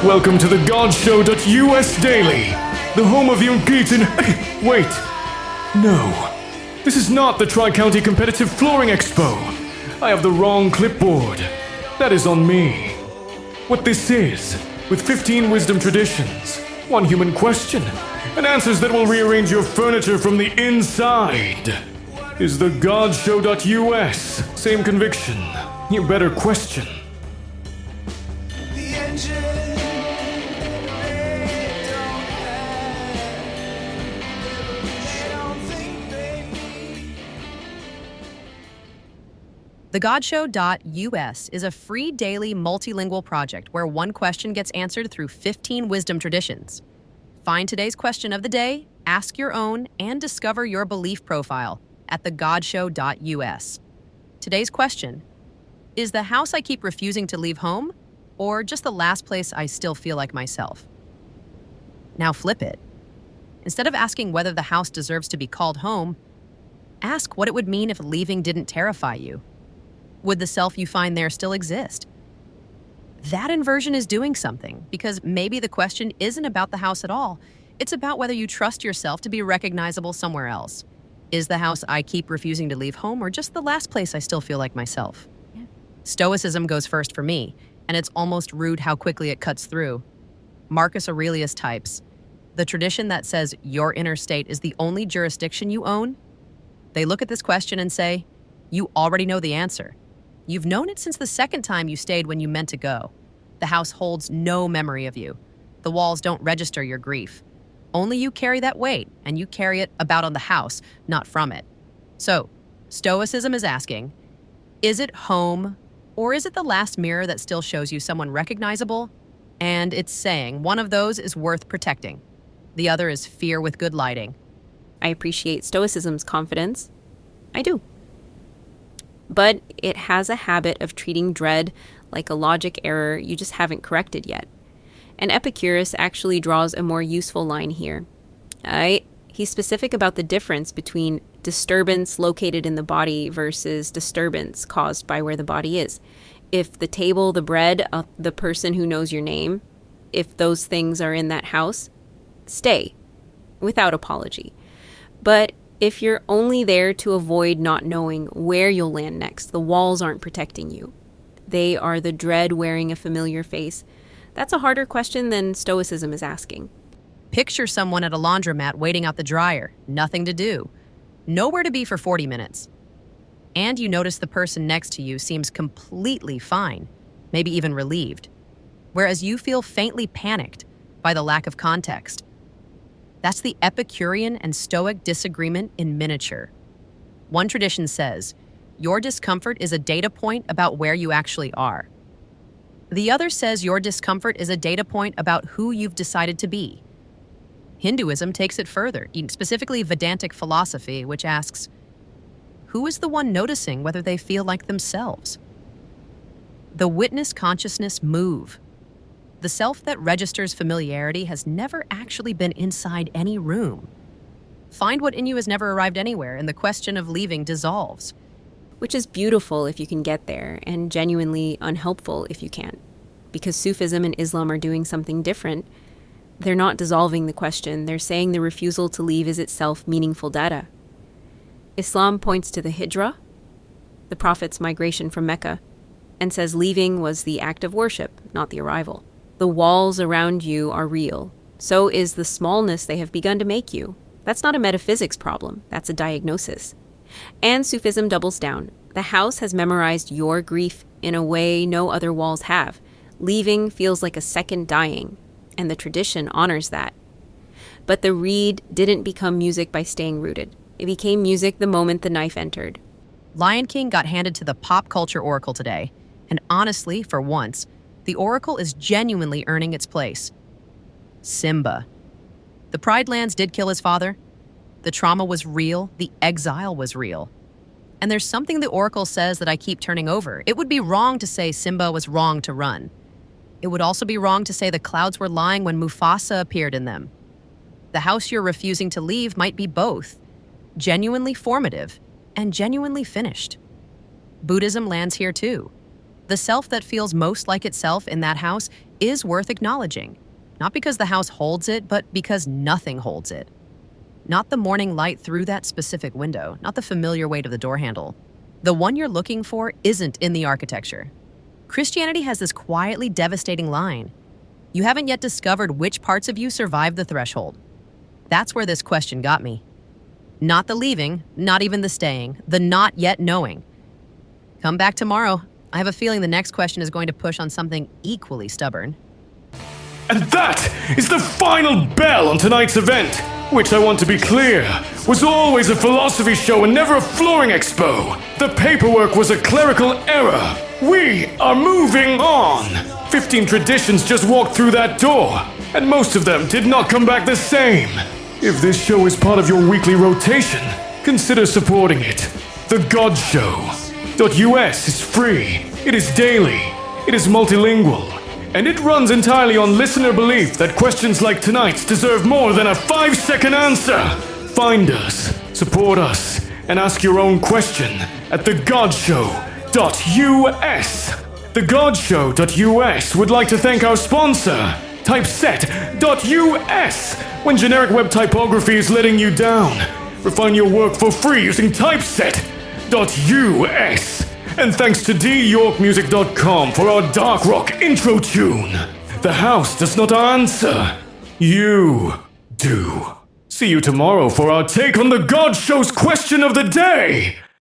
Welcome to the GodShow.us Daily, the home of Yungitan. Wait, no. This is not the Tri-County Competitive Flooring Expo. I have the wrong clipboard. That is on me. What this is, with 15 wisdom traditions, 1 human question, and answers that will rearrange your furniture from the inside, is the GodShow.us. Same conviction. You better question. The GodShow.us is a free daily multilingual project where 1 question gets answered through 15 wisdom traditions. Find today's question of the day, ask your own, and discover your belief profile at the GodShow.us. Today's question: is the house I keep refusing to leave home, or just the last place I still feel like myself? Now flip it. Instead of asking whether the house deserves to be called home, ask what it would mean if leaving didn't terrify you. Would the self you find there still exist? That inversion is doing something, because maybe the question isn't about the house at all. It's about whether you trust yourself to be recognizable somewhere else. Is the house I keep refusing to leave home, or just the last place I still feel like myself? Stoicism goes first for me, and it's almost rude how quickly it cuts through. Marcus Aurelius types, "The tradition that says your inner state is the only jurisdiction you own." They look at this question and say, you already know the answer. You've known it since the second time you stayed when you meant to go. The house holds no memory of you. The walls don't register your grief. Only you carry that weight, and you carry it about on the house, not from it. So, Stoicism is asking, is it home, or is it the last mirror that still shows you someone recognizable? And it's saying one of those is worth protecting. The other is fear with good lighting. I appreciate Stoicism's confidence. I do. But it has a habit of treating dread like a logic error you just haven't corrected yet. And Epicurus actually draws a more useful line here. He's specific about the difference between disturbance located in the body versus disturbance caused by where the body is. If the table, the bread, the person who knows your name, if those things are in that house, stay without apology. But if you're only there to avoid not knowing where you'll land next, the walls aren't protecting you. They are the dread wearing a familiar face. That's a harder question than Stoicism is asking. Picture someone at a laundromat waiting out the dryer, nothing to do, nowhere to be for 40 minutes. And you notice the person next to you seems completely fine, maybe even relieved, whereas you feel faintly panicked by the lack of context. That's the Epicurean and Stoic disagreement in miniature. One tradition says, your discomfort is a data point about where you actually are. The other says your discomfort is a data point about who you've decided to be. Hinduism takes it further, specifically Vedantic philosophy, which asks, who is the one noticing whether they feel like themselves? The witness consciousness move. The self that registers familiarity has never actually been inside any room. Find what in you has never arrived anywhere, and the question of leaving dissolves. Which is beautiful if you can get there, and genuinely unhelpful if you can't. Because Sufism and Islam are doing something different. They're not dissolving the question, they're saying the refusal to leave is itself meaningful data. Islam points to the Hijra, the Prophet's migration from Mecca, and says leaving was the act of worship, not the arrival. The walls around you are real. So is the smallness they have begun to make you. That's not a metaphysics problem. That's a diagnosis. And Sufism doubles down. The house has memorized your grief in a way no other walls have. Leaving feels like a second dying, and the tradition honors that. But the reed didn't become music by staying rooted. It became music the moment the knife entered. Lion King got handed to the pop culture oracle today, and honestly, for once, the oracle is genuinely earning its place. Simba. The Pride Lands did kill his father. The trauma was real. The exile was real. And there's something the oracle says that I keep turning over. It would be wrong to say Simba was wrong to run. It would also be wrong to say the clouds were lying when Mufasa appeared in them. The house you're refusing to leave might be both, genuinely formative and genuinely finished. Buddhism lands here too. The self that feels most like itself in that house is worth acknowledging. Not because the house holds it, but because nothing holds it. Not the morning light through that specific window, not the familiar weight of the door handle. The one you're looking for isn't in the architecture. Christianity has this quietly devastating line. You haven't yet discovered which parts of you survived the threshold. That's where this question got me. Not the leaving, not even the staying, the not yet knowing. Come back tomorrow. I have a feeling the next question is going to push on something equally stubborn. And that is the final bell on tonight's event, which I want to be clear, was always a philosophy show and never a flooring expo. The paperwork was a clerical error. We are moving on. 15 traditions just walked through that door, and most of them did not come back the same. If this show is part of your weekly rotation, consider supporting it. The God Show.us is free, it is daily, it is multilingual, and it runs entirely on listener belief that questions like tonight's deserve more than a 5-second answer. Find us, support us, and ask your own question at thegodshow.us. Thegodshow.us would like to thank our sponsor, Typeset.us. When generic web typography is letting you down, refine your work for free using Typeset.us. And thanks to dyorkmusic.com for our dark rock intro tune. The house does not answer. You do. See you tomorrow for our take on the God Show's question of the day.